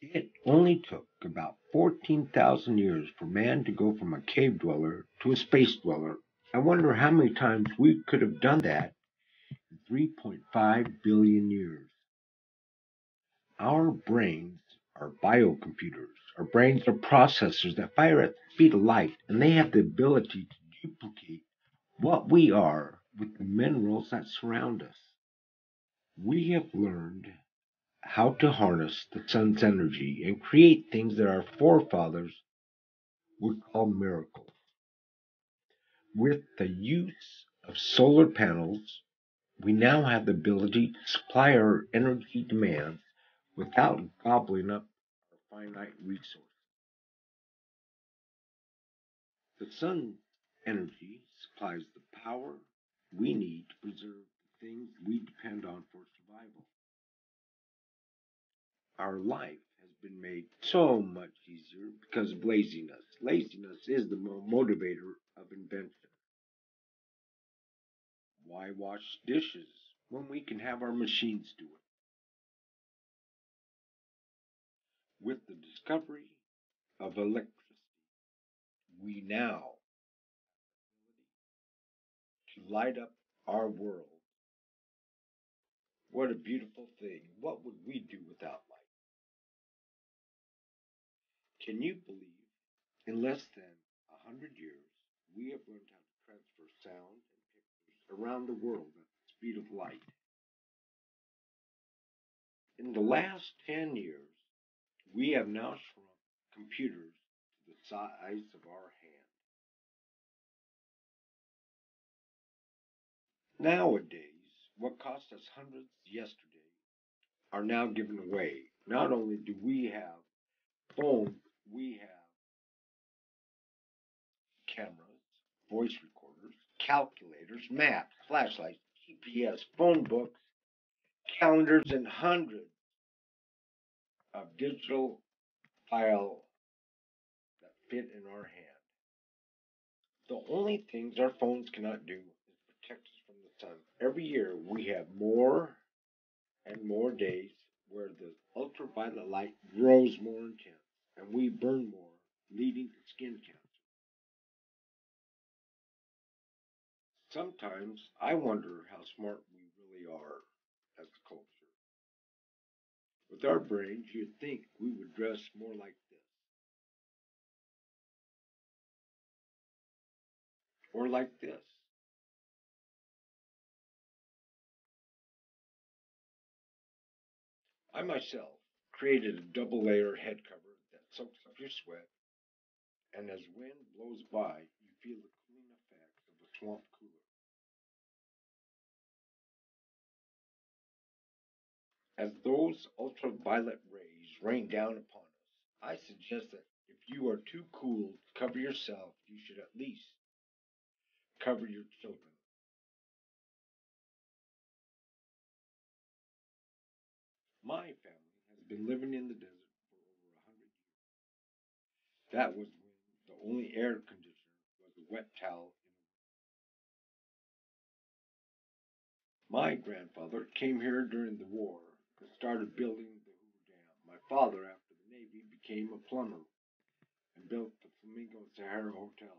It only took about 14,000 years for man to go from a cave dweller to a space dweller. I wonder how many times we could have done that in 3.5 billion years. Our brains are biocomputers. Our brains are processors that fire at the speed of light, and they have the ability to duplicate what we are with the minerals that surround us. We have learned how to harness the sun's energy and create things that our forefathers would call miracles. With the use of solar panels, we now have the ability to supply our energy demands without gobbling up our finite resources. The sun's energy supplies the power we need to preserve the things we depend on for survival. Our life has been made so much easier because of laziness. Laziness is the motivator of invention. Why wash dishes when we can have our machines do it? With the discovery of electricity, we now to light up our world. What a beautiful thing. What would we do without light? Can you believe in less than 100 years we have learned how to transfer sound and pictures around the world at the speed of light? In the last 10 years, we have now shrunk computers to the size of our hand. Nowadays, what cost us hundreds yesterday are now given away. Not only do we have phones, we have cameras, voice recorders, calculators, maps, flashlights, GPS, phone books, calendars, and hundreds of digital files that fit in our hand. The only things our phones cannot do is protect us from the sun. Every year we have more and more days where the ultraviolet light grows more intense and we burn more, leading to skin cancer. Sometimes I wonder how smart we really are as a culture. With our brains, you'd think we would dress more like this or like this. I myself created a double layer head cover that soaks up your sweat, and as wind blows by, you feel the cooling effects of a swamp cooler. As those ultraviolet rays rain down upon us, I suggest that if you are too cool to cover yourself, you should at least cover your children. My family has been living in the desert for over 100 years. That was when the only air conditioner was a wet towel. My grandfather came here during the war and started building the Hoover Dam. My father, after the Navy, became a plumber and built the Flamingo Sahara Hotel.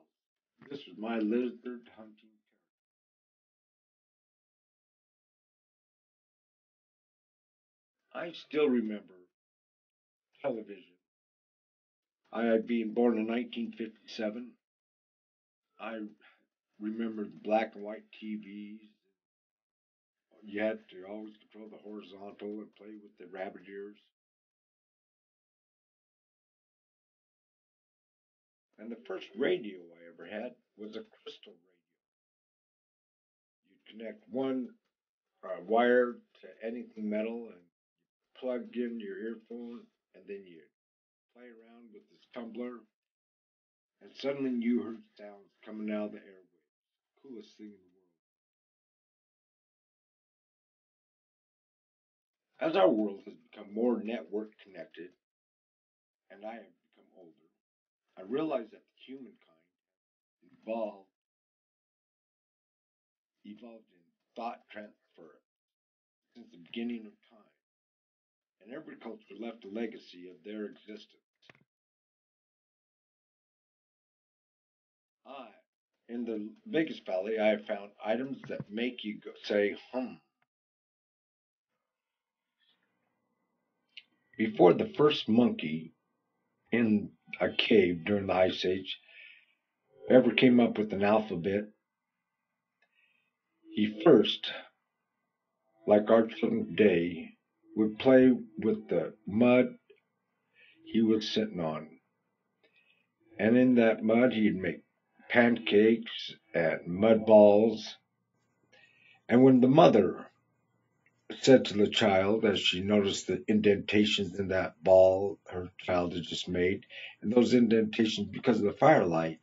This was my lizard hunting. I still remember television. I had been born in 1957. I remember the black and white TVs. You had to always control the horizontal and play with the rabbit ears. And the first radio I ever had was a crystal radio. You'd connect one wire to anything metal and plug in your earphone, and then you play around with this tumbler, and suddenly you heard sounds coming out of the airwaves. Coolest thing in the world. As our world has become more network connected, and I have become older, I realize that humankind evolved evolved in thought transfer since the beginning of time. and every culture left a legacy of their existence. I, in the Vegas Valley, I have found items that make you say, Before the first monkey in a cave during the Ice Age ever came up with an alphabet, he first, like our children today, would play with the mud he was sitting on. And in that mud, he'd make pancakes and mud balls. And when the mother said to the child, as she noticed the indentations in that ball her child had just made, and those indentations because of the firelight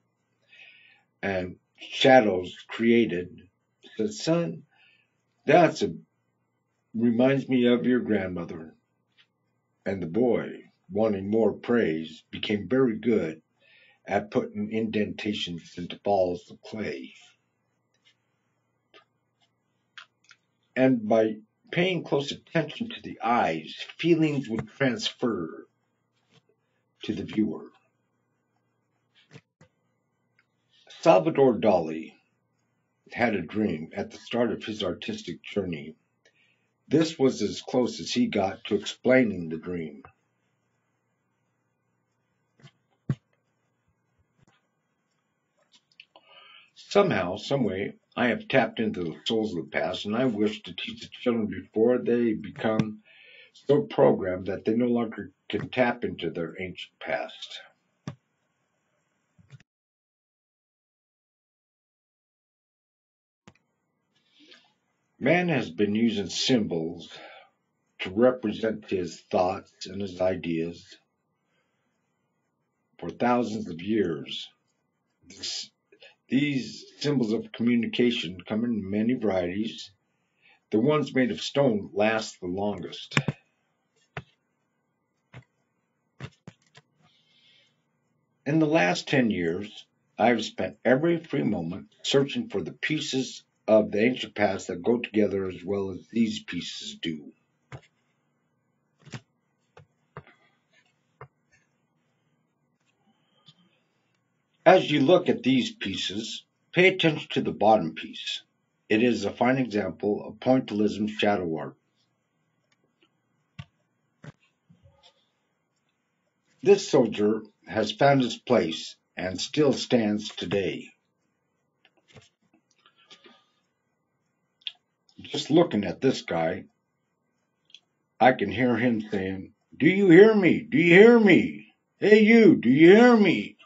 and shadows created, said, "Son, that's a reminds me of your grandmother." And the boy, wanting more praise, became very good at putting indentations into balls of clay. And by paying close attention to the eyes, feelings would transfer to the viewer. Salvador Dali had a dream at the start of his artistic journey. This was as close as he got to explaining the dream. Somehow, someway, I have tapped into the souls of the past, and I wish to teach the children before they become so programmed that they no longer can tap into their ancient past. Man has been using symbols to represent his thoughts and his ideas for thousands of years. These symbols of communication come in many varieties. The ones made of stone last the longest. In the last 10 years, I've spent every free moment searching for the pieces of the ancient past that go together as well as these pieces do. As you look at these pieces, pay attention to the bottom piece. It is a fine example of pointillism shadow art. This soldier has found his place and still stands today. Just looking at this guy, I can hear him saying, "Do you hear me? Do you hear me? Hey you, do you hear me?"